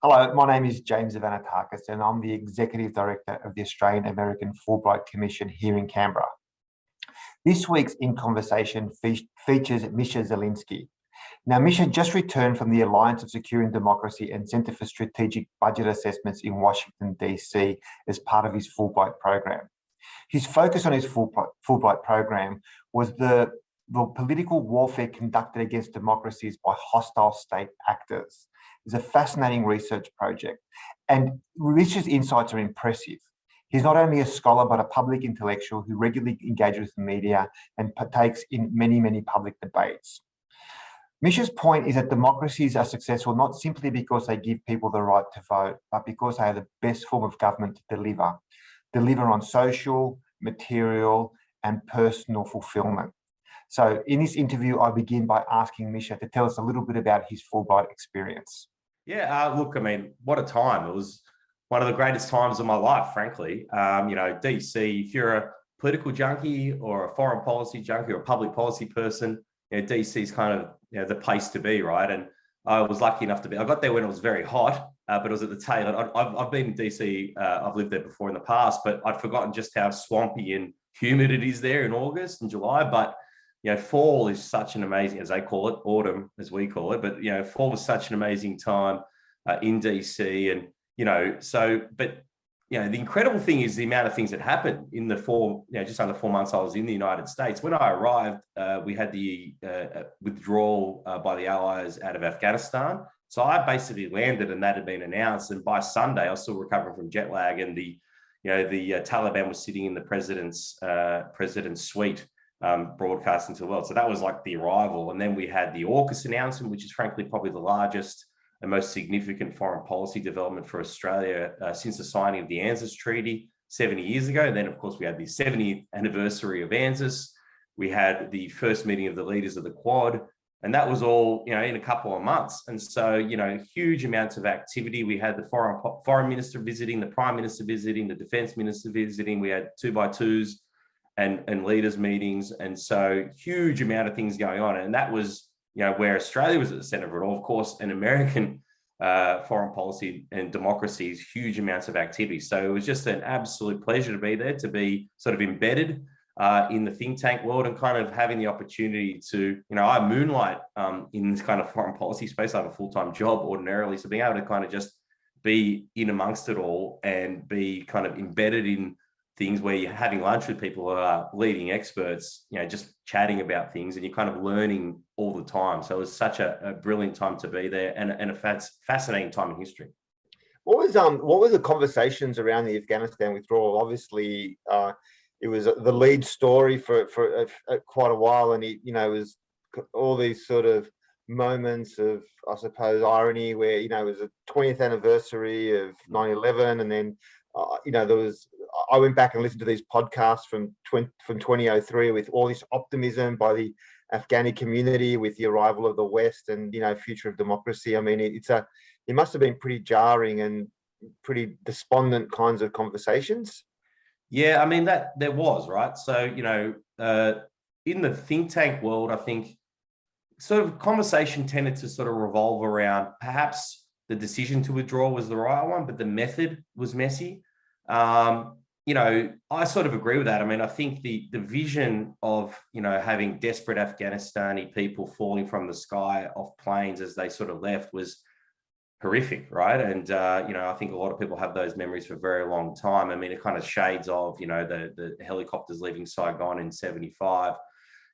Hello, my name is James Avanatakis, and I'm the Executive Director of the Australian American Fulbright Commission here in Canberra. This week's In Conversation features Misha Zelinsky. Now, Misha just returned from the Alliance of Securing Democracy and Centre for Strategic Budget Assessments in Washington, D.C. as part of his Fulbright program. His focus on his Fulbright program was the political warfare conducted against democracies by hostile state actors. It's a fascinating research project, and Misha's insights are impressive. He's not only a scholar, but a public intellectual who regularly engages with the media and partakes in many public debates. Misha's point is that democracies are successful not simply because they give people the right to vote, but because they are the best form of government to deliver on social, material, and personal fulfillment. So in this interview, I begin by asking Misha to tell us a little bit about his Fulbright experience. Yeah, look, I mean, what a time. It was one of the greatest times of my life, frankly. DC, if you're a political junkie or a foreign policy junkie or a public policy person, DC is kind of the place to be, right? And I was lucky enough to be, I got there when it was very hot, but it was at the tail end. I've been in DC, I've lived there before in the past, but I'd forgotten just how swampy and humid it is there in August and July. But fall is such an amazing, as they call it, autumn as we call it, but fall was such an amazing time in DC, and the incredible thing is the amount of things that happened in the just under 4 months I was in the United States. When I arrived, we had the withdrawal by the Allies out of Afghanistan. So I basically landed, and that had been announced. And by Sunday, I was still recovering from jet lag, and the Taliban was sitting in the president's suite, broadcasting to the world. So that was like the arrival. And then we had the AUKUS announcement, which is frankly probably the largest and most significant foreign policy development for Australia since the signing of the ANZUS Treaty 70 years ago. And then, of course, we had the 70th anniversary of ANZUS. We had the first meeting of the leaders of the Quad, and that was all, in a couple of months. And so, huge amounts of activity. We had the foreign minister visiting, the prime minister visiting, the defense minister visiting. We had 2x2s and leaders meetings. And so huge amount of things going on. And that was, where Australia was at the center of it all. Of course, an American foreign policy and democracies, huge amounts of activity. So it was just an absolute pleasure to be there, to be sort of embedded in the think tank world, and kind of having the opportunity to, I moonlight in this kind of foreign policy space. I have a full-time job ordinarily. So being able to kind of just be in amongst it all and be kind of embedded in things where you're having lunch with people who are leading experts, just chatting about things, and you're kind of learning all the time. So it was such a brilliant time to be there, and a fascinating time in history. What were the conversations around the Afghanistan withdrawal? Obviously, it was the lead story for quite a while, and it was all these sort of moments of, I suppose, irony, where it was the 20th anniversary of 9/11, and then I went back and listened to these podcasts from 2003 with all this optimism by the Afghani community with the arrival of the West and future of democracy. I mean, it must have been pretty jarring and pretty despondent kinds of conversations. Yeah, I mean, that there was, right. So in the think tank world, I think sort of conversation tended to sort of revolve around perhaps the decision to withdraw was the right one, but the method was messy. I sort of agree with that. I mean, I think the vision of, having desperate Afghanistani people falling from the sky off planes as they sort of left was horrific, right? And, I think a lot of people have those memories for a very long time. I mean, it kind of shades of, the helicopters leaving Saigon in 75,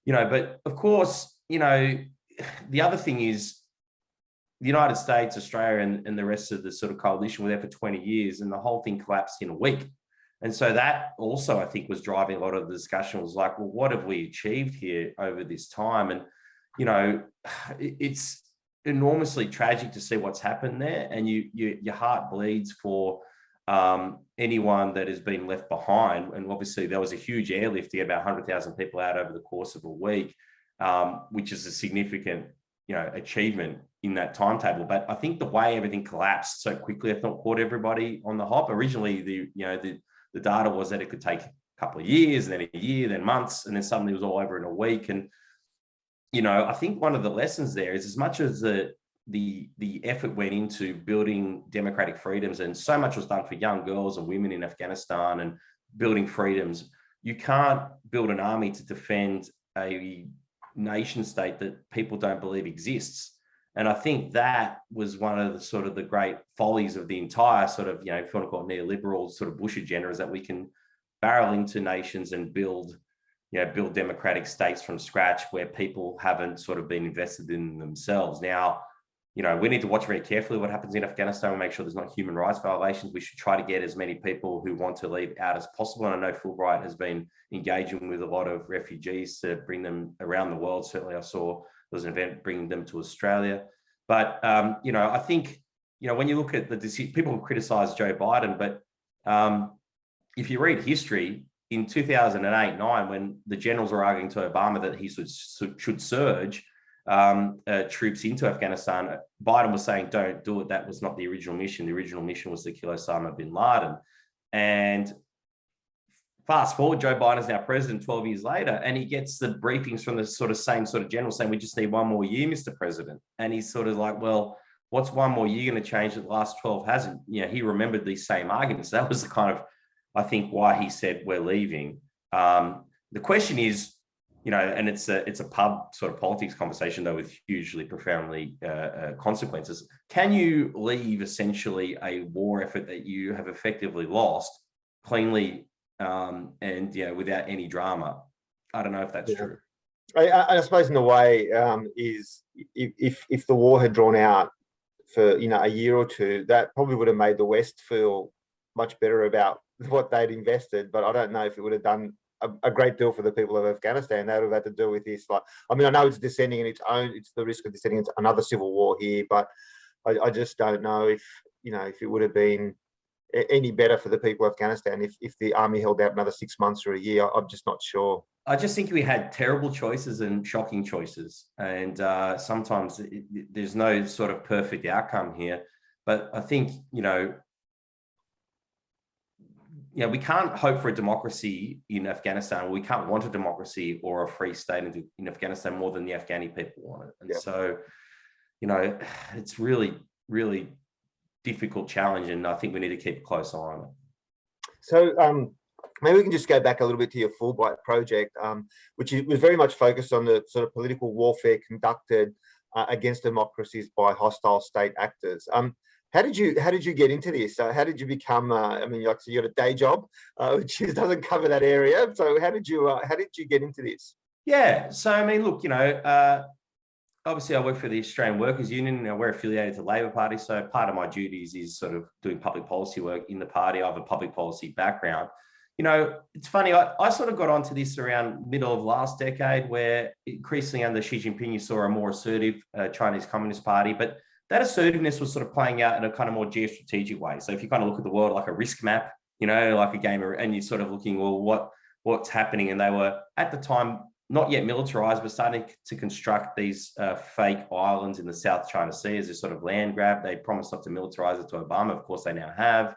but of course, the other thing is, the United States, Australia, and the rest of the sort of coalition were there for 20 years, and the whole thing collapsed in a week. And so that also, I think, was driving a lot of the discussion. Was like, well, what have we achieved here over this time? And, it's enormously tragic to see what's happened there. And your heart bleeds for anyone that has been left behind. And obviously there was a huge airlift to get about 100,000 people out over the course of a week, which is a significant, achievement in that timetable. But I think the way everything collapsed so quickly, I thought, caught everybody on the hop. Originally, the data was that it could take a couple of years, and then a year, then months, and then suddenly it was all over in a week. And I think one of the lessons there is, as much as the the effort went into building democratic freedoms, and so much was done for young girls and women in Afghanistan and building freedoms. You can't build an army to defend a nation state that people don't believe exists. And I think that was one of the sort of the great follies of the entire sort of, if you want to call it neoliberal sort of Bush agenda, is that we can barrel into nations and build democratic states from scratch where people haven't sort of been invested in themselves. Now, we need to watch very carefully what happens in Afghanistan and make sure there's not human rights violations. We should try to get as many people who want to leave out as possible. And I know Fulbright has been engaging with a lot of refugees to bring them around the world. Certainly I saw there was an event bringing them to Australia. But, I think, when you look at the decision, people criticize Joe Biden, but if you read history, in 2008-9, when the generals were arguing to Obama that he should surge troops into Afghanistan, Biden was saying, don't do it. That was not the original mission. The original mission was to kill Osama bin Laden. And fast forward, Joe Biden is now president 12 years later, and he gets the briefings from the same general saying, we just need one more year, Mr. President. And he's sort of like, well, what's one more year going to change that the last 12 hasn't? He remembered these same arguments. That was the kind of, I think, why he said we're leaving. The question is, and it's a pub sort of politics conversation, though, with hugely profoundly consequences. Can you leave essentially a war effort that you have effectively lost cleanly and without any drama? I don't know if that's true. I suppose in a way is if the war had drawn out for a year or two, that probably would have made the West feel much better about what they'd invested. But I don't know if it would have done a great deal for the people of Afghanistan. They would have had to deal with this. I know it's descending in it's the risk of descending into another civil war here, but I just don't know if it would have been any better for the people of Afghanistan if the army held out another 6 months or a year. I'm just not sure. I just think we had terrible choices and shocking choices, and sometimes there's no sort of perfect outcome here. But I think we can't hope for a democracy in Afghanistan. We can't want a democracy or a free state in Afghanistan more than the Afghani people want it. And so, it's really, really difficult challenge, and I think we need to keep a close eye on it. So maybe we can just go back a little bit to your Fulbright project, which was very much focused on the sort of political warfare conducted against democracies by hostile state actors. How did you get into this? How did you become? You got a day job, which doesn't cover that area. So how did you get into this? Yeah. So look, obviously I work for the Australian Workers Union. We're affiliated to the Labor Party, so part of my duties is sort of doing public policy work in the party. I have a public policy background. It's funny. I sort of got onto this around middle of last decade, where increasingly under Xi Jinping you saw a more assertive Chinese Communist Party, but that assertiveness was sort of playing out in a kind of more geostrategic way. So if you kind of look at the world like a risk map, like a game, and you're sort of looking, well, what's happening? And they were at the time not yet militarized, but starting to construct these fake islands in the South China Sea as a sort of land grab. They promised not to militarize it to Obama. Of course, they now have.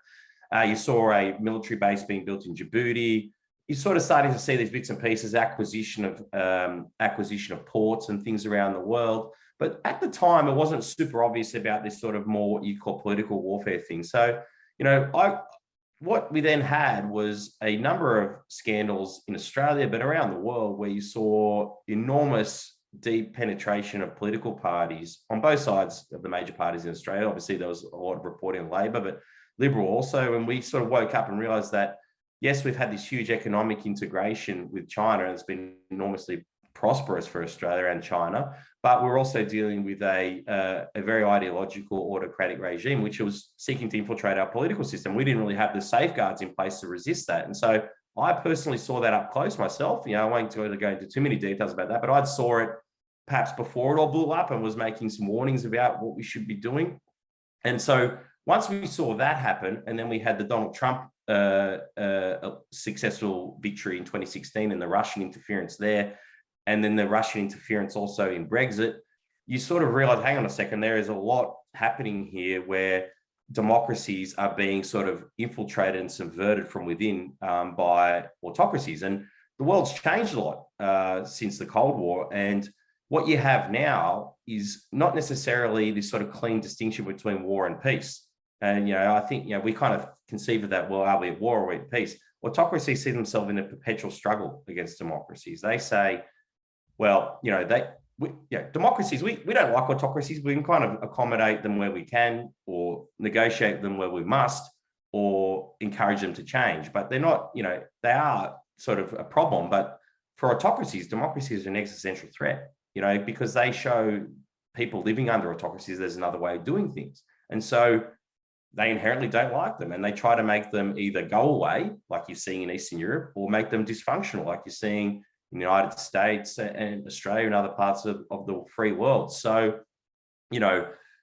You saw a military base being built in Djibouti. You're sort of starting to see these bits and pieces, acquisition of ports and things around the world. But at the time, it wasn't super obvious about this sort of more what you call political warfare thing. So, what we then had was a number of scandals in Australia, but around the world, where you saw enormous deep penetration of political parties on both sides of the major parties in Australia. Obviously, there was a lot of reporting on Labor, but Liberal also. And we sort of woke up and realized that, yes, we've had this huge economic integration with China, and it's been enormously prosperous for Australia and China, but we're also dealing with a very ideological autocratic regime, which was seeking to infiltrate our political system. We didn't really have the safeguards in place to resist that. And so I personally saw that up close myself. I won't go into too many details about that, but I saw it perhaps before it all blew up and was making some warnings about what we should be doing. And so once we saw that happen, and then we had the Donald Trump successful victory in 2016 and the Russian interference there, and then the Russian interference also in Brexit, you sort of realize, hang on a second, there is a lot happening here where democracies are being sort of infiltrated and subverted from within by autocracies. And the world's changed a lot since the Cold War. And, what you have now is not necessarily this sort of clean distinction between war and peace. And, I think, we kind of conceive of that, well, are we at war or are we at peace? Autocracies see themselves in a perpetual struggle against democracies. They say, well, democracies, we don't like autocracies. We can kind of accommodate them where we can, or negotiate them where we must, or encourage them to change. But they're not, they are sort of a problem. But for autocracies, democracies are an existential threat, because they show people living under autocracies there's another way of doing things. And so they inherently don't like them, and they try to make them either go away, like you're seeing in Eastern Europe, or make them dysfunctional, like you're seeing in the United States and Australia and other parts of the free world. So,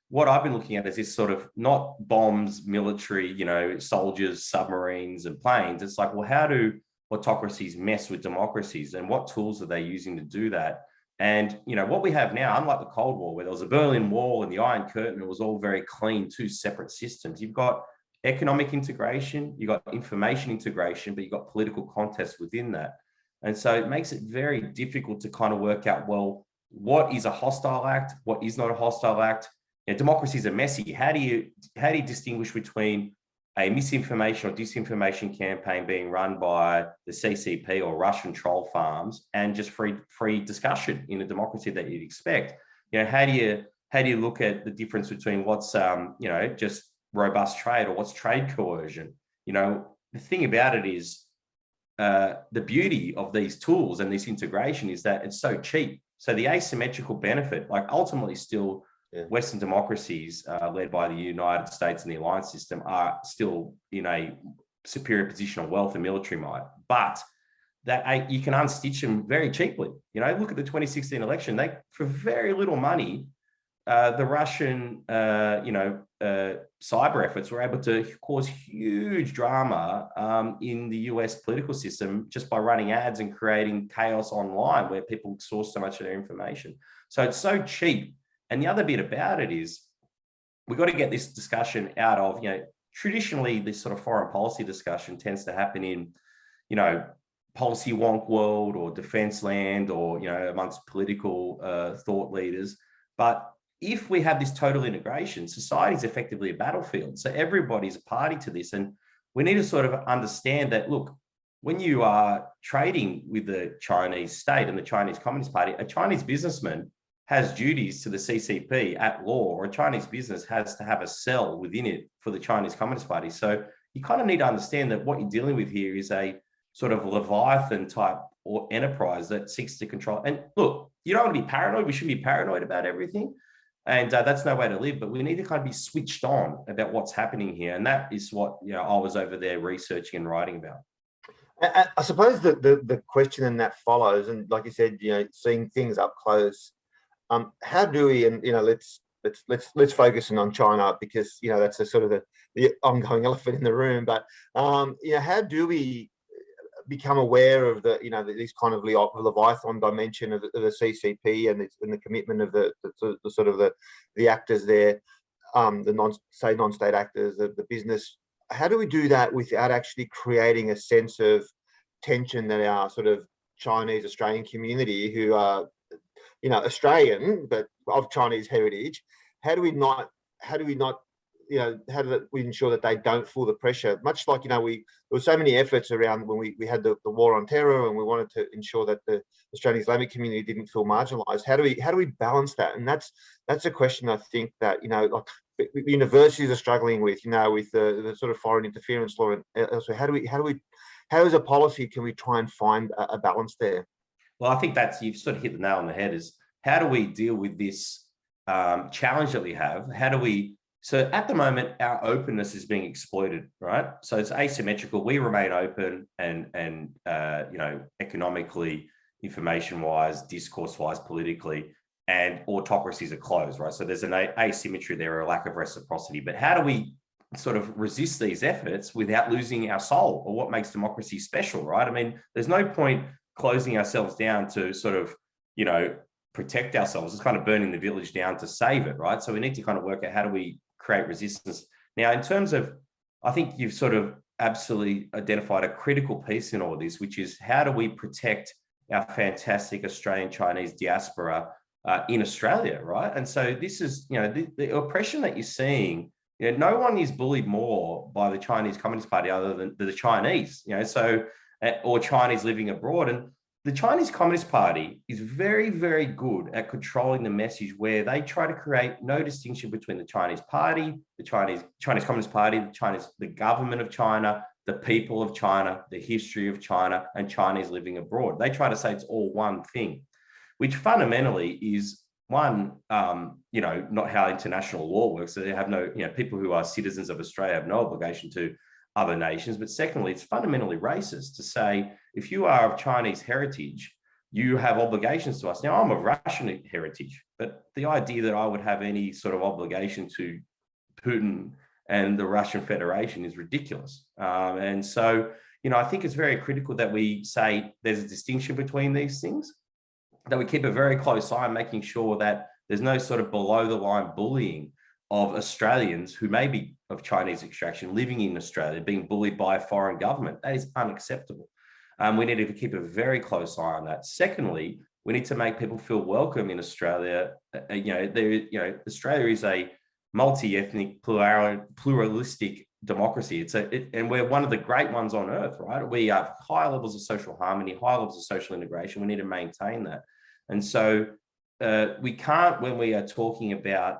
what I've been looking at is this sort of not bombs, military, soldiers, submarines and planes. It's like, well, how do autocracies mess with democracies, and what tools are they using to do that? And, what we have now, unlike the Cold War, where there was a Berlin Wall and the Iron Curtain, it was all very clean, two separate systems. You've got economic integration, you've got information integration, but you've got political contest within that. And so it makes it very difficult to kind of work out, well, what is a hostile act? What is not a hostile act? Democracies are messy. How do you distinguish between a misinformation or disinformation campaign being run by the CCP or Russian troll farms and just free discussion in a democracy that you'd expect? How do you look at the difference between what's just robust trade or what's trade coercion? The thing about it is, the beauty of these tools and this integration is that it's so cheap. So the asymmetrical benefit, like ultimately still Western democracies led by the United States and the alliance system are still in a superior position of wealth and military might, but that you can unstitch them very cheaply. Look at the 2016 election. For very little money, the Russian, cyber efforts were able to cause huge drama in the US political system just by running ads and creating chaos online where people source so much of their information. So it's so cheap. And the other bit about it is we've got to get this discussion out of, traditionally this sort of foreign policy discussion tends to happen in, policy wonk world or defense land or, amongst political thought leaders. But if we have this total integration, society is effectively a battlefield. So everybody's a party to this. And we need to sort of understand that, look, when you are trading with the Chinese state and the Chinese Communist Party, a Chinese businessman has duties to the CCP at law, or a Chinese business has to have a cell within it for the Chinese Communist Party. So you kind of need to understand that what you're dealing with here is a sort of Leviathan type or enterprise that seeks to control. And look, you don't want to be paranoid. We shouldn't be paranoid about everything. And that's no way to live, but we need to kind of be switched on about what's happening here. And that is what, I was over there researching and writing about. I suppose the question in that follows, and like you said, seeing things up close, how do we, and let's focus on China because that's a sort of the ongoing elephant in the room. But how do we become aware of this kind of Leviathan dimension of the CCP and the commitment of the sort of the actors there, the non-state actors, the business? How do we do that without actually creating a sense of tension that our sort of Chinese Australian community, who are Australian but of Chinese heritage, how do we ensure that they don't feel the pressure? Much like there were so many efforts around when we had the war on terror, and we wanted to ensure that the Australian Islamic community didn't feel marginalised. How do we balance that? And that's a question I think that universities are struggling with. With the sort of foreign interference law and elsewhere. How as a policy can we try and find a balance there? Well, I think you've sort of hit the nail on the head. Is how do we deal with this challenge that we have? So at the moment, our openness is being exploited, right? So it's asymmetrical. We remain open and economically, information-wise, discourse-wise, politically, and autocracies are closed, right? So there's an asymmetry there, a lack of reciprocity. But how do we sort of resist these efforts without losing our soul, or what makes democracy special, right? I mean, there's no point closing ourselves down to sort of, protect ourselves. It's kind of burning the village down to save it, right? So we need to kind of work out how do we create resistance. Now, in terms of, I think you've sort of absolutely identified a critical piece in all of this, which is how do we protect our fantastic Australian Chinese diaspora in Australia, right? And so this is, the oppression that you're seeing. No one is bullied more by the Chinese Communist Party other than the Chinese, or Chinese living abroad. And the Chinese Communist Party is very, very good at controlling the message, where they try to create no distinction between the Chinese Party, the Chinese Communist Party, the government of China, the people of China, the history of China, and Chinese living abroad. They try to say it's all one thing, which fundamentally is one, not how international law works. So they have no, people who are citizens of Australia have no obligation to other nations. But secondly, it's fundamentally racist to say, if you are of Chinese heritage, you have obligations to us. Now, I'm of Russian heritage, but the idea that I would have any sort of obligation to Putin and the Russian Federation is ridiculous. And so, I think it's very critical that we say there's a distinction between these things, that we keep a very close eye on making sure that there's no sort of below the line bullying of Australians who may be of Chinese extraction living in Australia, being bullied by a foreign government. That is unacceptable. We need to keep a very close eye on that. Secondly, we need to make people feel welcome in Australia. Australia is a multi-ethnic, pluralistic democracy. And we're one of the great ones on earth, right? We have high levels of social harmony, high levels of social integration. We need to maintain that. And so we can't, when we are talking about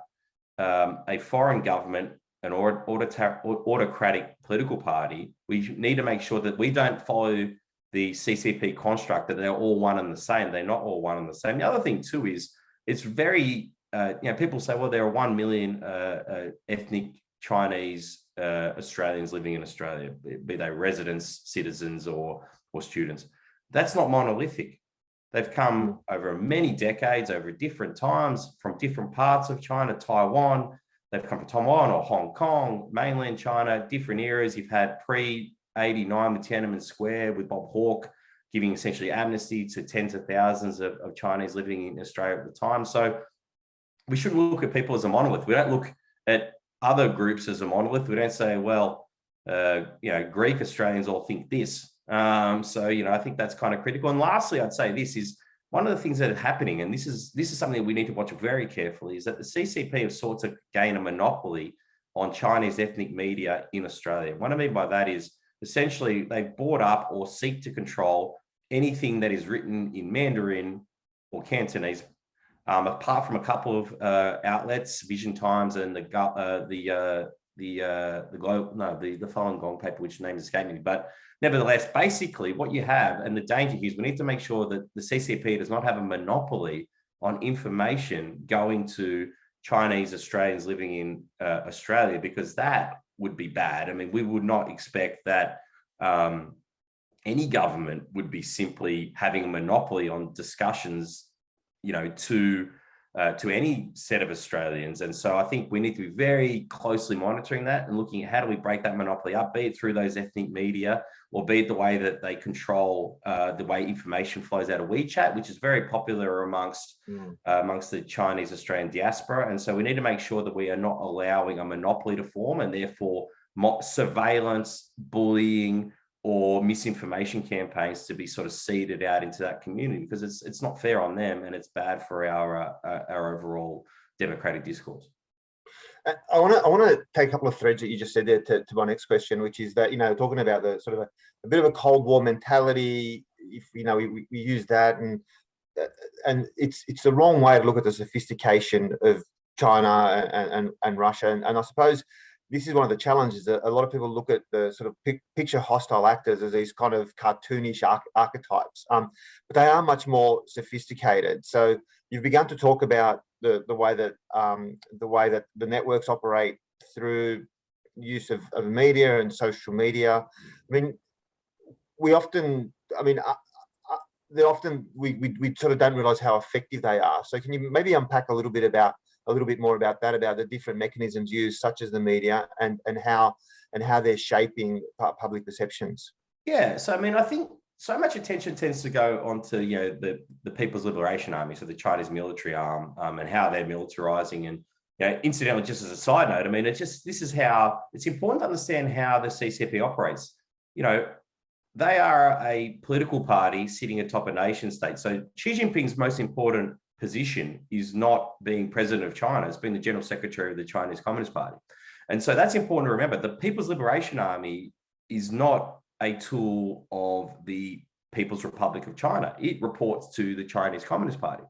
a foreign government, an autocratic political party, we need to make sure that we don't follow the CCP construct that they're all one and the same. They're not all one and the same. The other thing too is it's very, people say, well, there are 1 million ethnic Chinese Australians living in Australia, be they residents, citizens, or students. That's not monolithic. They've come over many decades, over different times, from different parts of China, Taiwan. They've come from Taiwan or Hong Kong, mainland China, different eras. You've had pre-89 with Tiananmen Square, with Bob Hawke giving essentially amnesty to tens of thousands of Chinese living in Australia at the time. So we shouldn't look at people as a monolith. We don't look at other groups as a monolith. We don't say, well, Greek Australians all think this. I think that's kind of critical. And lastly, I'd say this is one of the things that are happening, and this is something that we need to watch very carefully, is that the CCP have sought to gain a monopoly on Chinese ethnic media in Australia. What I mean by that is essentially they've bought up or seek to control anything that is written in Mandarin or Cantonese, apart from a couple of outlets, Vision Times and the Falun Gong paper, which name escaped me. But nevertheless, basically what you have, and the danger here is we need to make sure that the CCP does not have a monopoly on information going to Chinese Australians living in Australia, because that would be bad. I mean, we would not expect that any government would be simply having a monopoly on discussions, to any set of Australians. And so I think we need to be very closely monitoring that and looking at how do we break that monopoly up, be it through those ethnic media, or be it the way that they control the way information flows out of WeChat, which is very popular amongst the Chinese Australian diaspora. And so we need to make sure that we are not allowing a monopoly to form, and therefore surveillance, bullying, or misinformation campaigns to be sort of seeded out into that community, because it's not fair on them, and it's bad for our overall democratic discourse. I want to take a couple of threads that you just said there to my next question, which is that, talking about the sort of a bit of a Cold War mentality. If we use that, and it's the wrong way to look at the sophistication of China and Russia, and I suppose this is one of the challenges, that a lot of people look at the sort of picture hostile actors as these kind of cartoonish archetypes, but they are much more sophisticated. So you've begun to talk about the way that the networks operate through use of media and social media. I mean, we sort of don't realize how effective they are. So can you maybe unpack a little bit more about that, about the different mechanisms used, such as the media, and how they're shaping public perceptions? Yeah, so I mean, I think so much attention tends to go onto the People's Liberation Army, so the Chinese military arm, and how they're militarizing. And incidentally, just as a side note, I mean, this is how it's important to understand how the CCP operates. They are a political party sitting atop a nation state. So Xi Jinping's most important position is not being president of China, it's been the general secretary of the Chinese Communist Party. And so that's important to remember. The People's Liberation Army is not a tool of the People's Republic of China. It reports to the Chinese Communist Party.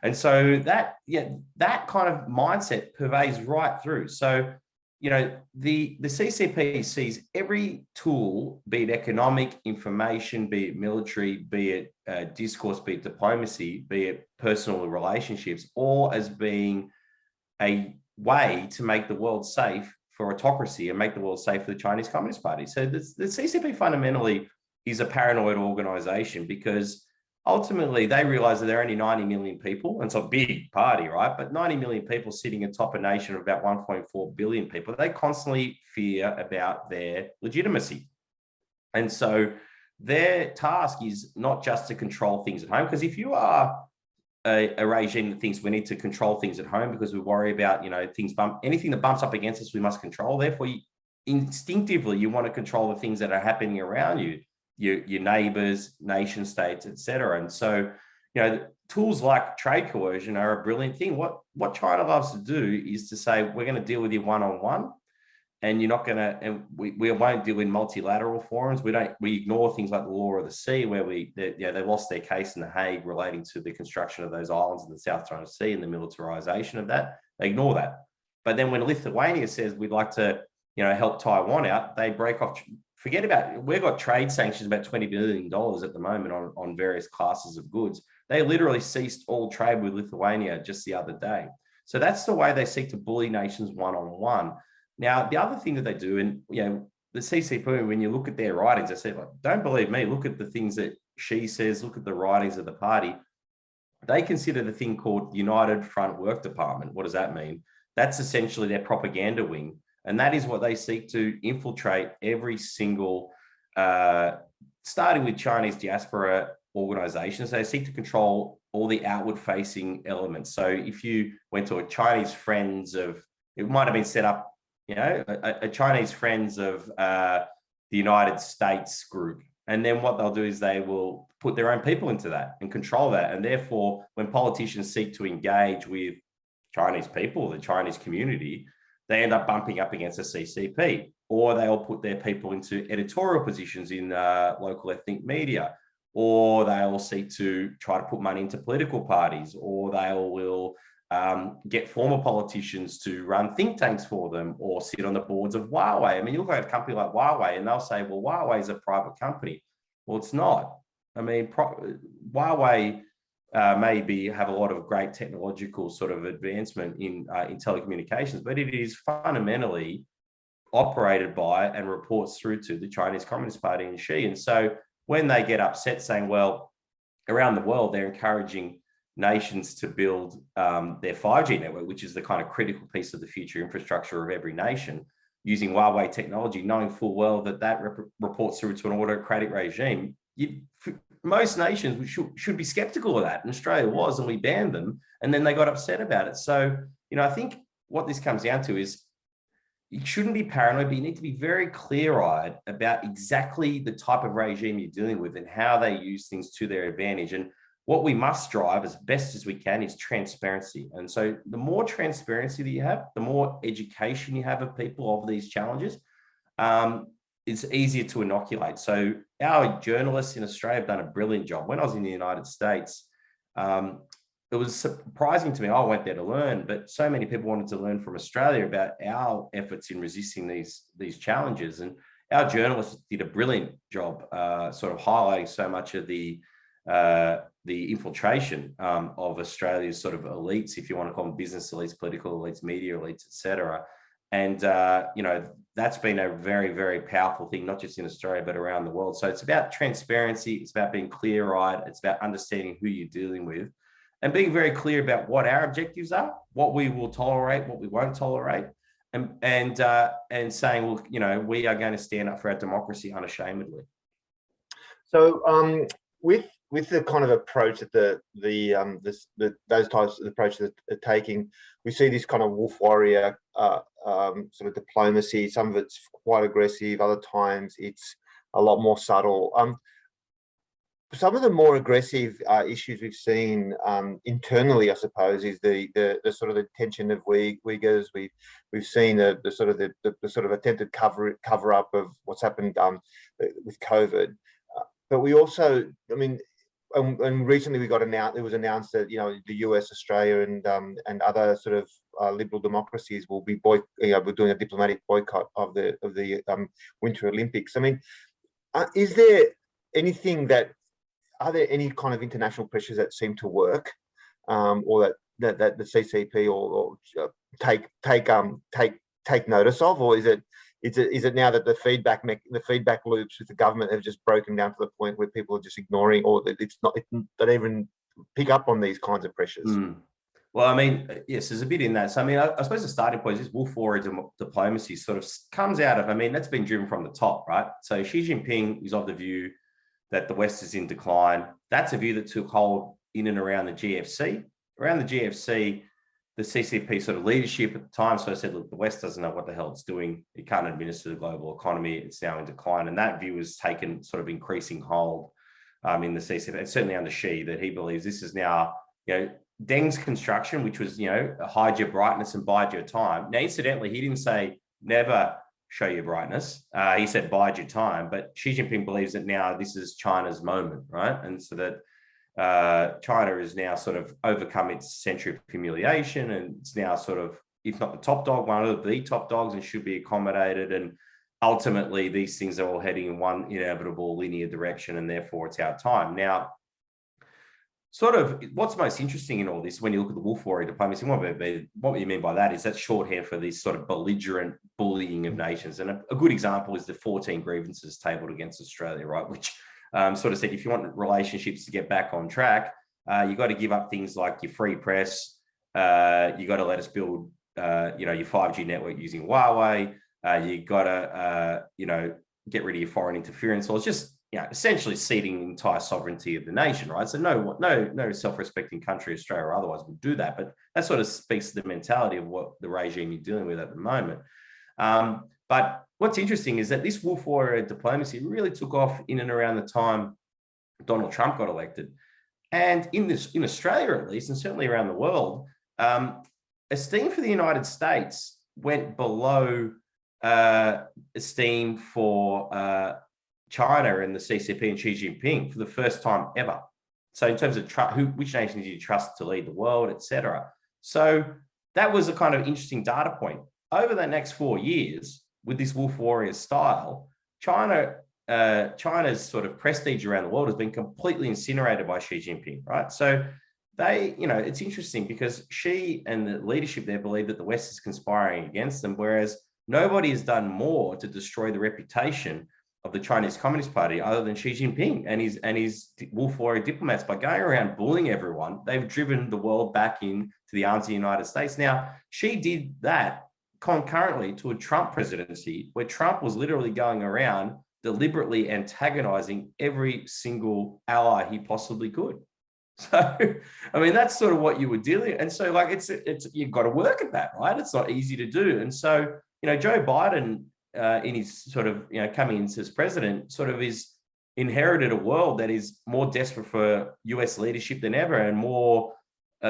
And so that kind of mindset pervades right through. So, the CCP sees every tool, be it economic, information, be it military, be it discourse, be it diplomacy, be it personal relationships, all as being a way to make the world safe for autocracy and make the world safe for the Chinese Communist Party. So the CCP fundamentally is a paranoid organization, because ultimately they realize that there are only 90 million people, and it's a big party, right? But 90 million people sitting atop a nation of about 1.4 billion people, they constantly fear about their legitimacy. And so their task is not just to control things at home, because if you are a regime that thinks we need to control things at home because we worry about, anything that bumps up against us, we must control. Therefore, instinctively, you want to control the things that are happening around you, your neighbors, nation states, etc. And so, tools like trade coercion are a brilliant thing. What China loves to do is to say, we're going to deal with you one-on-one, and you're not going to, and we won't deal in multilateral forums. We ignore things like the law of the sea, where they lost their case in The Hague relating to the construction of those islands in the South China Sea and the militarization of that. They ignore that. But then when Lithuania says we'd like to, help Taiwan out, they break off. Forget about it. We've got trade sanctions about $20 billion at the moment on various classes of goods. They literally ceased all trade with Lithuania just the other day. So that's the way they seek to bully nations one-on-one. Now, the other thing that they do, and the CCP, when you look at their writings, they say, don't believe me, look at the things that she says, look at the writings of the party. They consider the thing called United Front Work Department. What does that mean? That's essentially their propaganda wing. And that is what they seek to infiltrate every single, starting with Chinese diaspora organizations. They seek to control all the outward facing elements. So if you went to a Chinese Friends of, it might have been set up, a Chinese Friends of the United States group. And then what they'll do is they will put their own people into that and control that. And therefore, when politicians seek to engage with Chinese people, the Chinese community, they end up bumping up against the CCP, or they'll put their people into editorial positions in local ethnic media, or they'll seek to try to put money into political parties, or they will get former politicians to run think tanks for them, or sit on the boards of Huawei. I mean, you look at a company like Huawei and they'll say, well, Huawei is a private company. Well, it's not. I mean, Huawei maybe have a lot of great technological sort of advancement in telecommunications, but it is fundamentally operated by and reports through to the Chinese Communist Party and Xi. And so when they get upset saying, well, around the world, they're encouraging nations to build their 5G network, which is the kind of critical piece of the future infrastructure of every nation, using Huawei technology, knowing full well that reports through to an autocratic regime. Most nations should be skeptical of that. And Australia was, and we banned them, and then they got upset about it. So, I think what this comes down to is you shouldn't be paranoid, but you need to be very clear-eyed about exactly the type of regime you're dealing with and how they use things to their advantage. And what we must drive as best as we can is transparency. And so the more transparency that you have, the more education you have of people of these challenges, it's easier to inoculate. So our journalists in Australia have done a brilliant job. When I was in the United States, it was surprising to me. I went there to learn, but so many people wanted to learn from Australia about our efforts in resisting these challenges. And our journalists did a brilliant job sort of highlighting so much of the infiltration of Australia's sort of elites, if you want to call them business elites, political elites, media elites, etc. And, that's been a very, very powerful thing, not just in Australia, but around the world. So it's about transparency. It's about being clear-eyed. It's about understanding who you're dealing with and being very clear about what our objectives are, what we will tolerate, what we won't tolerate, and saying, well, we are going to stand up for our democracy unashamedly. So with the kind of approach that those types of approaches are taking, we see this kind of wolf warrior sort of diplomacy. Some of it's quite aggressive, other times it's a lot more subtle. some of the more aggressive issues we've seen internally, I suppose, is the sort of the tension of Uyghurs. We've seen the sort of attempted cover up of what's happened with COVID, but we also, I mean, and recently it was announced that the US, Australia, and other sort of liberal democracies will be we're doing a diplomatic boycott of the Winter Olympics. I mean, is there anything that are there any kind of international pressures that seem to work, or that the CCP or take notice of, or is it now that the feedback loops with the government have just broken down to the point where people are just ignoring, or that they don't even pick up on these kinds of pressures? Well, I mean, yes, there's a bit in that. So, I mean, I suppose the starting point is wolf warrior diplomacy sort of comes out of, I mean, that's been driven from the top, right? So Xi Jinping is of the view that the West is in decline. That's a view that took hold in and around the GFC. Around the GFC, the CCP sort of leadership at the time sort of said, look, the West doesn't know what the hell it's doing. It can't administer the global economy. It's now in decline. And that view has taken sort of increasing hold in the CCP, and certainly under Xi, that he believes this is now, Deng's construction, which was, hide your brightness and bide your time. Now, incidentally, he didn't say never show your brightness. He said bide your time, but Xi Jinping believes that now this is China's moment, right? And so that China is now sort of overcome its century of humiliation, and it's now sort of, if not the top dog, one of the top dogs, and should be accommodated. And ultimately, these things are all heading in one inevitable linear direction, and therefore it's our time. Now, sort of what's most interesting in all this, when you look at the wolf warrior diplomacy, what you mean by that is that's shorthand for this sort of belligerent bullying of nations. And a good example is the 14 grievances tabled against Australia, right? Which sort of said, if you want relationships to get back on track, you got to give up things like your free press. You got to let us build, your 5G network using Huawei. You got to, get rid of your foreign interference laws. Just essentially ceding the entire sovereignty of the nation, right? So no self-respecting country, Australia or otherwise, would do that. But that sort of speaks to the mentality of what the regime you're dealing with at the moment. But what's interesting is that this wolf warrior diplomacy really took off in and around the time Donald Trump got elected. And in Australia, at least, and certainly around the world, esteem for the United States went below esteem for China and the CCP and Xi Jinping for the first time ever. So in terms of which nations do you trust to lead the world, etc. So that was a kind of interesting data point. Over the next 4 years, with this wolf warrior style, China's sort of prestige around the world has been completely incinerated by Xi Jinping, right? So they, it's interesting because Xi and the leadership there believe that the West is conspiring against them, whereas nobody has done more to destroy the reputation of the Chinese Communist Party other than Xi Jinping and his wolf warrior diplomats. By going around bullying everyone, they've driven the world back into the arms of the United States. Now, Xi did that concurrently to a Trump presidency, where Trump was literally going around deliberately antagonizing every single ally he possibly could. So, I mean, that's sort of what you were dealing with. And so, like, it's you've got to work at that, right? It's not easy to do. And so, Joe Biden, in his sort of, coming into as president, sort of is inherited a world that is more desperate for US leadership than ever, and more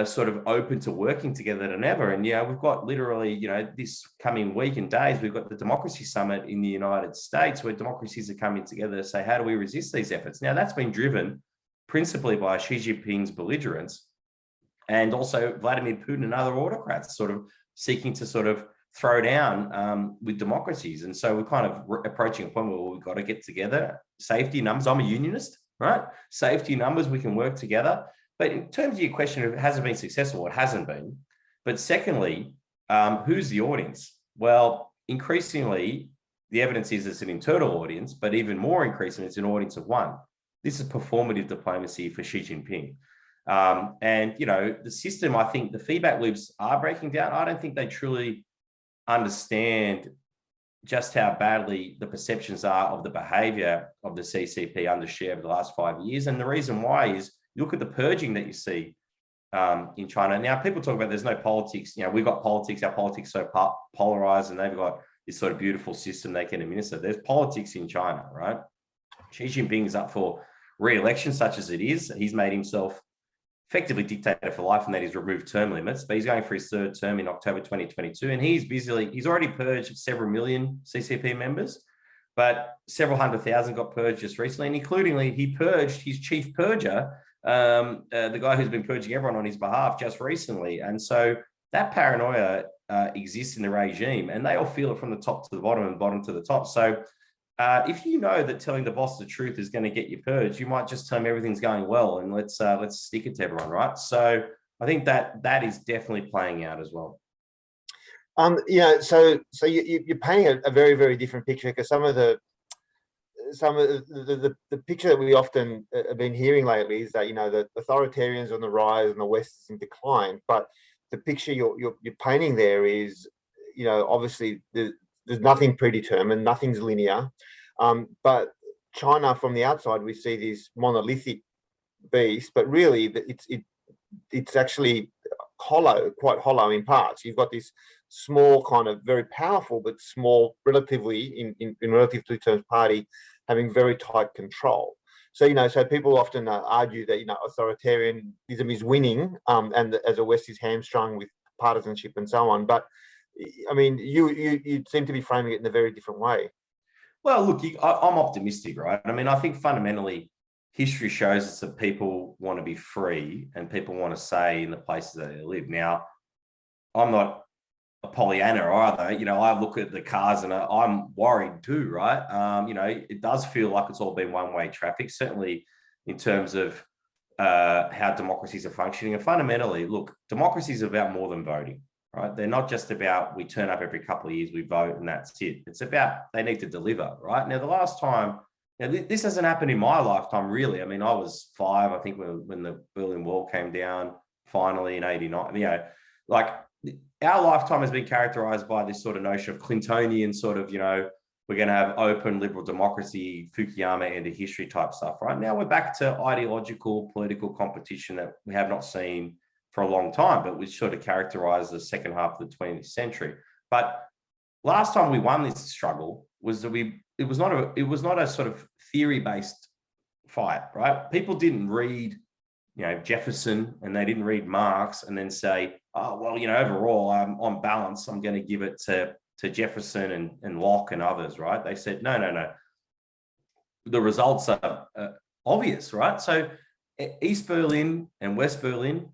sort of open to working together than ever. And, we've got literally, this coming week and days, we've got the Democracy Summit in the United States, where democracies are coming together to say, how do we resist these efforts? Now, that's been driven principally by Xi Jinping's belligerence, and also Vladimir Putin and other autocrats sort of seeking to sort of throw down with democracies. And so we're kind of approaching a point where we've got to get together. Safety numbers, I'm a unionist, right? Safety numbers, we can work together. But in terms of your question of has it been successful, it hasn't been. But secondly, who's the audience? Well, increasingly, the evidence is it's an internal audience, but even more increasingly, it's an audience of one. This is performative diplomacy for Xi Jinping. And, the system, I think the feedback loops are breaking down. I don't think they truly understand just how badly the perceptions are of the behavior of the CCP under Xi over the last 5 years. And the reason why is, you look at the purging that you see in China. Now, people talk about there's no politics. We've got politics, our politics so polarized, and they've got this sort of beautiful system they can administer. There's politics in China, right? Xi Jinping is up for re-election, such as it is. He's made himself effectively dictator for life, and that he's removed term limits, but he's going for his third term in October 2022. And he's already purged several million CCP members, but several 100,000 got purged just recently. And includingly, he purged his chief purger, the guy who's been purging everyone on his behalf just recently. And so that paranoia exists in the regime, and they all feel it from the top to the bottom and bottom to the top. So if you know that telling the boss the truth is going to get you purged, you might just tell him everything's going well and let's stick it to everyone, right? So I think that is definitely playing out as well. So you're painting a very, very different picture, because some of the picture that we often have been hearing lately is that, the authoritarians are on the rise and the West is in decline. But the picture you're painting there is, obviously there's nothing predetermined, nothing's linear. But China, from the outside, we see this monolithic beast, but really it's actually quite hollow in parts. You've got this small, kind of very powerful, but small, relatively in relative terms, party having very tight control. So, so people often argue that, authoritarianism is winning, and as the West is hamstrung with partisanship and so on. But I mean, you seem to be framing it in a very different way. Well, look, I'm optimistic, right? I mean, I think fundamentally history shows us that people want to be free and people want to say in the places that they live. Now, I'm not a Pollyanna either. I look at the cars and I'm worried too, right? It does feel like it's all been one-way traffic, certainly in terms of how democracies are functioning. And fundamentally, look, democracy is about more than voting, right? They're not just about we turn up every couple of years, we vote, and that's it. It's about they need to deliver, right? Now, the last time, this hasn't happened in my lifetime, really. I mean, I was 5, I think, when the Berlin Wall came down finally in '89. Our lifetime has been characterized by this sort of notion of Clintonian sort of, we're going to have open liberal democracy, Fukuyama end of history type stuff. Right now, we're back to ideological political competition that we have not seen for a long time, but which sort of characterized the second half of the 20th century. But last time we won this struggle was that it was not a sort of theory-based fight, right? People didn't read, Jefferson, and they didn't read Marx and then say, oh, well, overall, on balance, I'm going to give it to Jefferson and Locke and others, right? They said, no. The results are obvious, right? So East Berlin and West Berlin,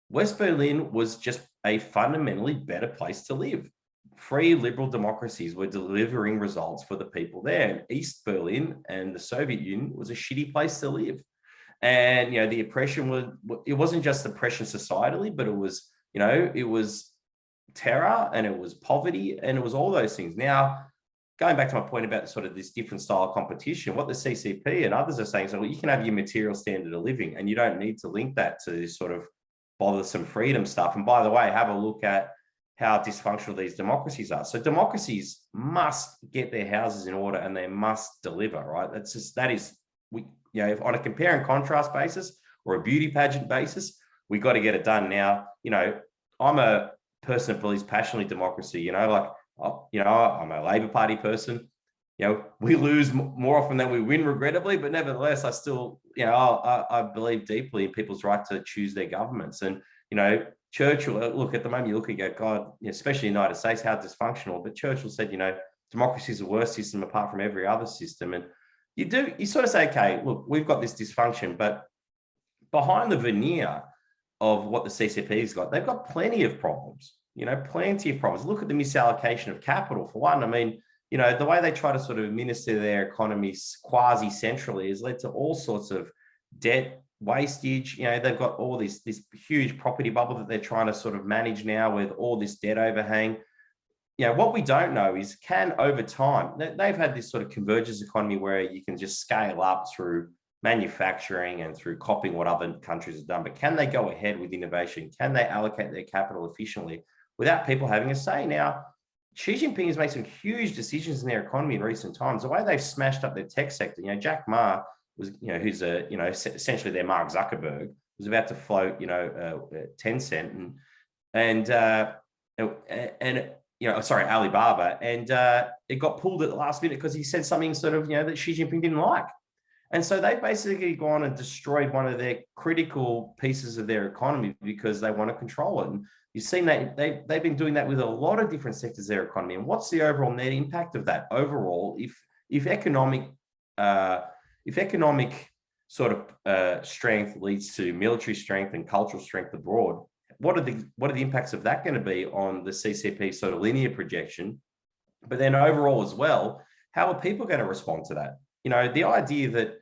West Berlin was just a fundamentally better place to live. Free liberal democracies were delivering results for the people there. And East Berlin and the Soviet Union was a shitty place to live. And, the oppression it wasn't just oppression societally, but it was terror, and it was poverty, and it was all those things. Now, going back to my point about sort of this different style of competition, what the CCP and others are saying is, well, you can have your material standard of living and you don't need to link that to this sort of bothersome freedom stuff. And by the way, have a look at how dysfunctional these democracies are. So democracies must get their houses in order and they must deliver, right? If on a compare and contrast basis or a beauty pageant basis, we got to get it done now. I'm a person that believes passionately democracy, I'm a Labor Party person. We lose more often than we win, regrettably, but nevertheless, I still, I believe deeply in people's right to choose their governments. And, Churchill, look, at the moment you look and go, God, especially in the United States, how dysfunctional. But Churchill said, democracy is the worst system apart from every other system. And you sort of say, okay, look, we've got this dysfunction, but behind the veneer of what the CCP's got, they've got plenty of problems, plenty of problems. Look at the misallocation of capital, for one. I mean, the way they try to sort of administer their economies quasi-centrally has led to all sorts of debt wastage. They've got all this huge property bubble that they're trying to sort of manage now with all this debt overhang. What we don't know is, can over time, they've had this sort of convergence economy where you can just scale up through manufacturing and through copying what other countries have done, but can they go ahead with innovation? Can they allocate their capital efficiently without people having a say? Now, Xi Jinping has made some huge decisions in their economy in recent times. The way they've smashed up their tech sector, Jack Ma was, who's essentially their Mark Zuckerberg, was about to float, Tencent Alibaba, and it got pulled at the last minute because he said something sort of, that Xi Jinping didn't like. And so they've basically gone and destroyed one of their critical pieces of their economy because they want to control it. And you've seen that they've been doing that with a lot of different sectors of their economy. And what's the overall net impact of that? Overall, if economic sort of strength leads to military strength and cultural strength abroad, what are the impacts of that going to be on the CCP sort of linear projection? But then overall as well, how are people going to respond to that? You know, the idea that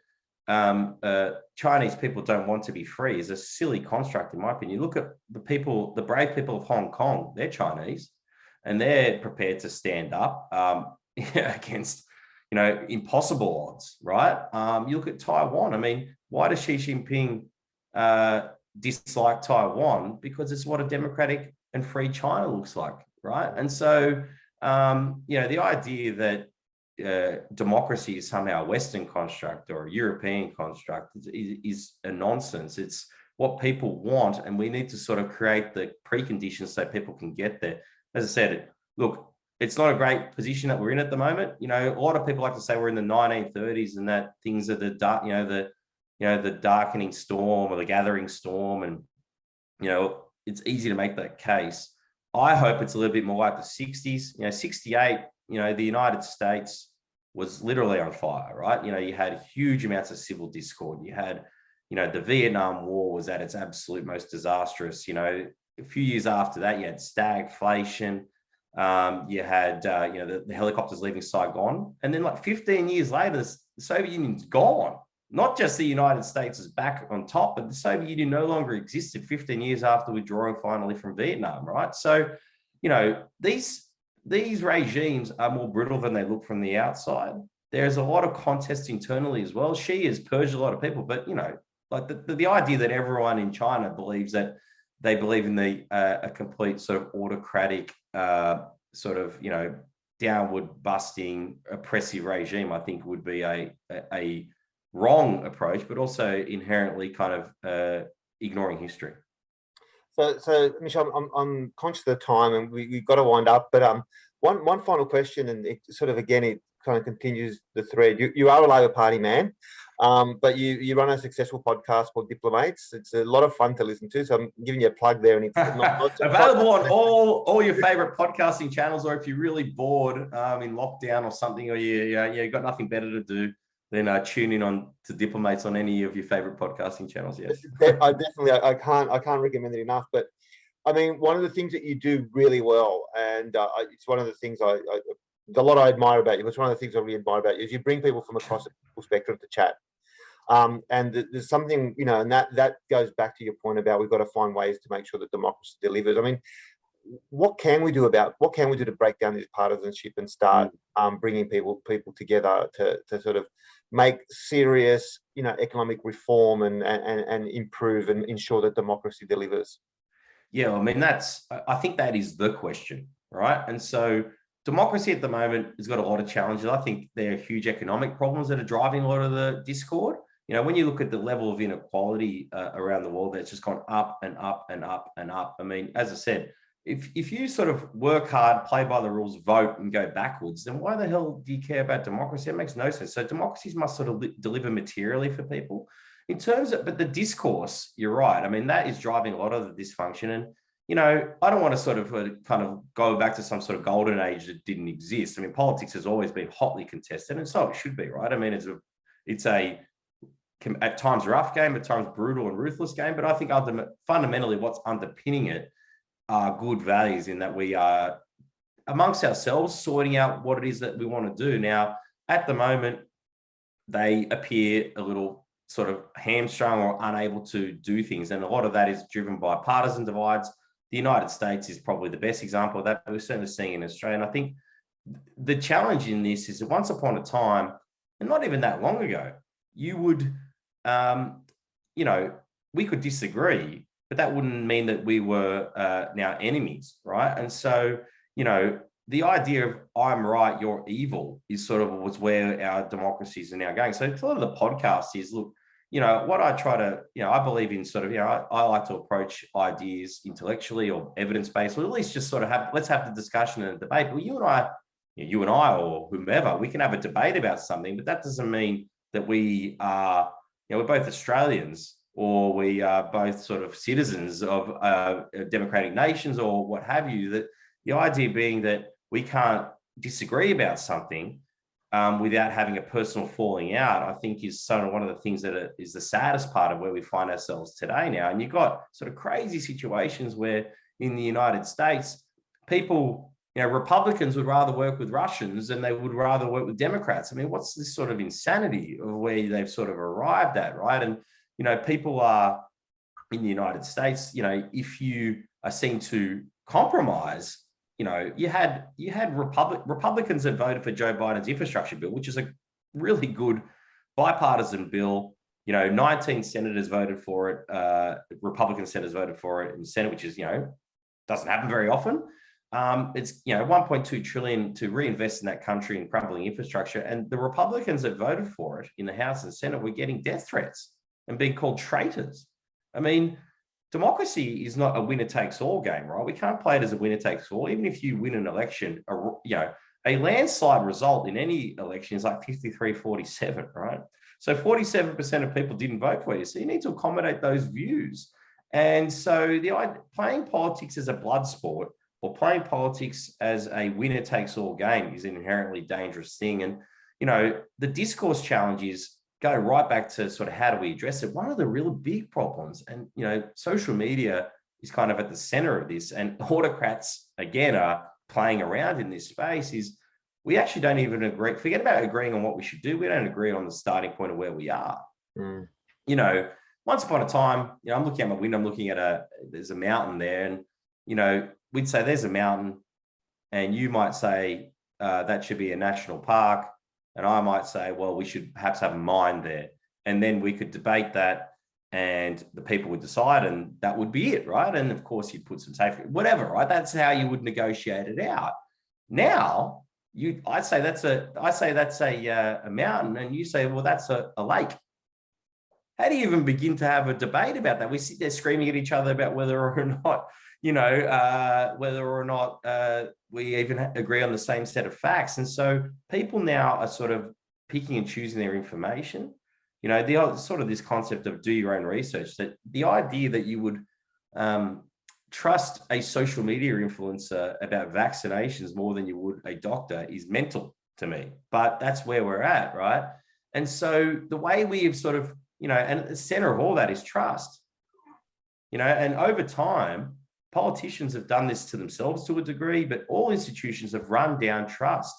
Chinese people don't want to be free is a silly construct, in my opinion. You look at the brave people of Hong Kong, they're Chinese, and they're prepared to stand up against, you know, impossible odds, right? You look at Taiwan. I mean, why does Xi Jinping dislike Taiwan? Because it's what a democratic and free China looks like, right? And so, you know, the idea that democracy is somehow a Western construct or a European construct is a nonsense. It's what people want, and we need to sort of create the preconditions so people can get there. As I said, look, it's not a great position that we're in at the moment. You know, a lot of people like to say we're in the 1930s and that things are the darkening storm or the gathering storm, and you know, it's easy to make that case. I hope it's a little bit more like the 60s. You know, 68, you know, the United States was literally on fire, right? You know, you had huge amounts of civil discord. You had, you know, the Vietnam War was at its absolute most disastrous. You know, a few years after that, you had stagflation. You had, you know, the helicopters leaving Saigon. And then like 15 years later, the Soviet Union's gone. Not just the United States is back on top, but the Soviet Union no longer existed 15 years after withdrawing finally from Vietnam, right? So, you know, these regimes are more brutal than they look from the outside. There's a lot of contest internally as well. Xi has purged a lot of people, but, you know, like the idea that everyone in China believes that they believe in a complete sort of autocratic, sort of, you know, downward busting, oppressive regime, I think would be a wrong approach, but also inherently kind of ignoring history. So Michelle, I'm conscious of the time, and we've got to wind up. But one final question, and it sort of again it kind of continues the thread. You are a Labor Party man, but you run a successful podcast called Diplomates. It's a lot of fun to listen to. So I'm giving you a plug there, and it's not available on all your favorite podcasting channels, or if you're really bored in lockdown or something, or you got nothing better to do, then tune in on to Diplomates on any of your favorite podcasting channels. Yes, I can't recommend it enough. But I mean, one of the things that you do really well, and it's one of the things a lot I admire about you. It's one of the things I really admire about you is you bring people from across the political spectrum to chat. And there's something, you know, and that goes back to your point about we've got to find ways to make sure that democracy delivers. I mean, what can we do to break down this partisanship and start bringing people together to sort of make serious, you know, economic reform and improve and ensure that democracy delivers? Yeah, I mean, I think that is the question, right? And so democracy at the moment has got a lot of challenges. I think there are huge economic problems that are driving a lot of the discord. You know, when you look at the level of inequality around the world, that's just gone up and up and up and up. I mean, as I said, if you sort of work hard, play by the rules, vote and go backwards, then why the hell do you care about democracy? It makes no sense. So democracies must sort of deliver materially for people. In terms of, but the discourse, you're right. I mean, that is driving a lot of the dysfunction. And, you know, I don't want to sort of kind of go back to some sort of golden age that didn't exist. I mean, politics has always been hotly contested, and so it should be, right? I mean, it's a at times rough game, at times brutal and ruthless game, but I think fundamentally what's underpinning it are good values in that we are amongst ourselves sorting out what it is that we want to do. Now, at the moment, they appear a little sort of hamstrung or unable to do things. And a lot of that is driven by partisan divides. The United States is probably the best example of that. We're certainly seeing in Australia. And I think the challenge in this is that once upon a time, and not even that long ago, you would, you know, we could disagree, but that wouldn't mean that we were now enemies, right? And so, you know, the idea of I'm right, you're evil is sort of was where our democracies are now going. So a lot of the podcast is, look, you know, what I try to, you know, I believe in sort of, you know, I like to approach ideas intellectually or evidence-based, or at least just sort of let's have the discussion and the debate. Well, you and I or whomever, we can have a debate about something, but that doesn't mean that we are, we're both Australians, or we are both sort of citizens of democratic nations or what have you, that the idea being that we can't disagree about something without having a personal falling out, I think is sort of one of the things that is the saddest part of where we find ourselves today now. And you've got sort of crazy situations where in the United States, people, Republicans would rather work with Russians than they would rather work with Democrats. I mean, what's this sort of insanity of where they've sort of arrived at, right? And, people are in the United States, if you are seen to compromise, you had Republicans that voted for Joe Biden's infrastructure bill, which is a really good bipartisan bill. 19 senators voted for it. Republican senators voted for it in the Senate, which is, doesn't happen very often. It's, 1.2 trillion to reinvest in that country in crumbling infrastructure. And the Republicans that voted for it in the House and Senate were getting death threats and being called traitors. I mean, democracy is not a winner-takes-all game, right? We can't play it as a winner-takes-all. Even if you win an election, a landslide result in any election is like 53-47, right? So 47% of people didn't vote for you. So you need to accommodate those views. And so playing politics as a blood sport or playing politics as a winner-takes-all game is an inherently dangerous thing. And, the discourse challenges go right back to sort of how do we address it. One of the real big problems, and social media is kind of at the center of this, and autocrats again are playing around in this space, is we actually don't even agree. Forget about agreeing on what we should do. We don't agree on the starting point of where we are. Once upon a time, I'm looking at my window, I'm looking at there's a mountain there, and we'd say there's a mountain, and you might say that should be a national park. And I might say, well, we should perhaps have a mine there. And then we could debate that and the people would decide, and that would be it, right? And of course, you'd put some safety, whatever, right? That's how you would negotiate it out. Now, I say that's a mountain, and you say, well, that's a lake. How do you even begin to have a debate about that? We sit there screaming at each other about whether or not, we even agree on the same set of facts. And so people now are sort of picking and choosing their information. The sort of this concept of do your own research, that the idea that you would trust a social media influencer about vaccinations more than you would a doctor is mental to me, but that's where we're at, right? And so the way we have sort of, and at the center of all that is trust, and over time, politicians have done this to themselves to a degree, but all institutions have run down trust.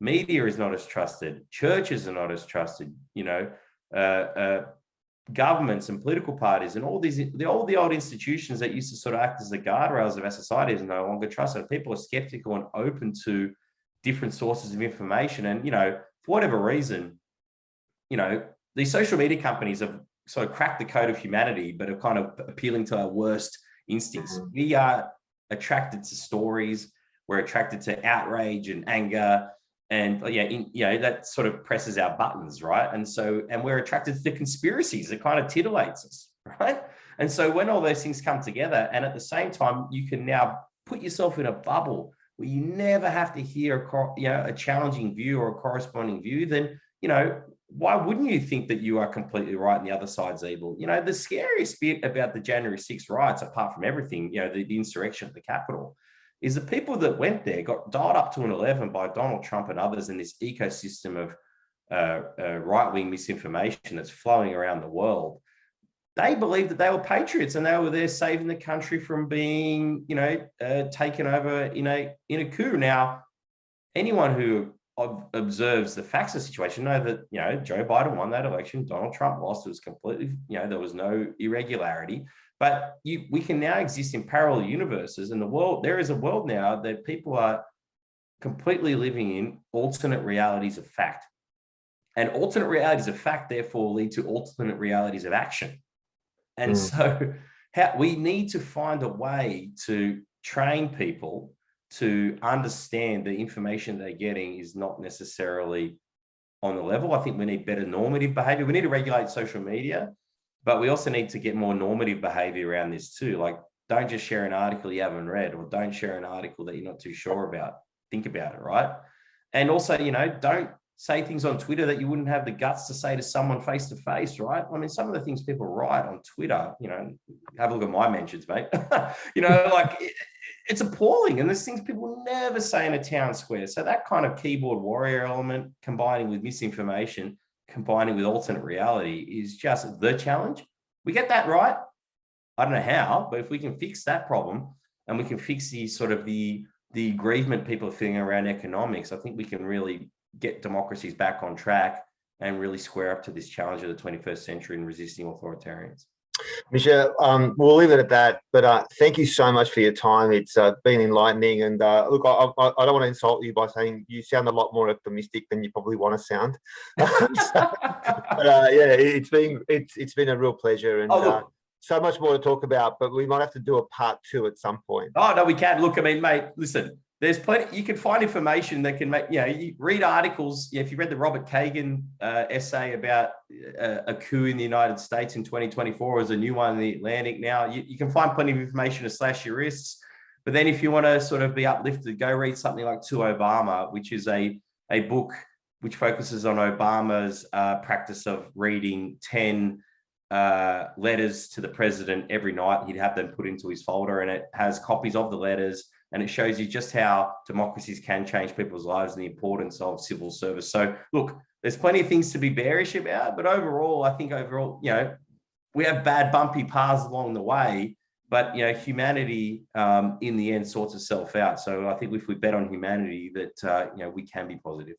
Media is not as trusted. Churches are not as trusted. Governments and political parties and all the old institutions that used to sort of act as the guardrails of our society is no longer trusted. People are skeptical and open to different sources of information. And, for whatever reason, these social media companies have sort of cracked the code of humanity, but are kind of appealing to our worst instincts. We are attracted to stories. We're attracted to outrage and anger, and that sort of presses our buttons, right? And we're attracted to conspiracies. It kind of titillates us, right? And so when all those things come together, and at the same time, you can now put yourself in a bubble where you never have to hear a challenging view or a corresponding view, then why wouldn't you think that you are completely right and the other side's evil? The scariest bit about the January 6th riots, apart from everything, the insurrection at the Capitol, is the people that went there got dialed up to an 11 by Donald Trump and others in this ecosystem of right-wing misinformation that's flowing around the world. They believed that they were patriots and they were there saving the country from being, taken over in a coup. Now, anyone who observes the facts of the situation know that, Joe Biden won that election, Donald Trump lost. It was completely, there was no irregularity. But we can now exist in parallel universes, and there is a world now that people are completely living in alternate realities of fact. And alternate realities of fact, therefore, lead to alternate realities of action. And so we need to find a way to train people to understand the information they're getting is not necessarily on the level. I think we need better normative behavior. We need to regulate social media, but we also need to get more normative behavior around this too. Like, don't just share an article you haven't read, or don't share an article that you're not too sure about. Think about it, right? And also, don't say things on Twitter that you wouldn't have the guts to say to someone face to face, right? I mean, some of the things people write on Twitter, you know, have a look at my mentions, mate. You know, like it's appalling. And there's things people never say in a town square. So that kind of keyboard warrior element combining with misinformation, combining with alternate reality is just the challenge. We get that right. I don't know how, but if we can fix that problem and we can fix the sort of the aggrievement people are feeling around economics, I think we can really get democracies back on track and really square up to this challenge of the 21st century in resisting authoritarians. Misha, we'll leave it at that, but thank you so much for your time. It's been enlightening, and look, I don't want to insult you by saying you sound a lot more optimistic than you probably want to sound. Yeah, it's been a real pleasure, and so much more to talk about, but we might have to do a part 2 at some point. Oh, no, we can. Look, I mean, mate, listen, there's plenty, you can find information that can make, you know, you read articles. If you read the Robert Kagan essay about a coup in the United States in 2024, there's a new one in the Atlantic now. You can find plenty of information to slash your wrists. But then if you want to sort of be uplifted, go read something like To Obama, which is a book which focuses on Obama's practice of reading 10 letters to the president every night. He'd have them put into his folder, and it has copies of the letters, and it shows you just how democracies can change people's lives and the importance of civil service. So look, there's plenty of things to be bearish about, but overall, I think overall, you know, we have bad bumpy paths along the way, but, you know, humanity in the end sorts itself out. So I think if we bet on humanity that, you know, we can be positive.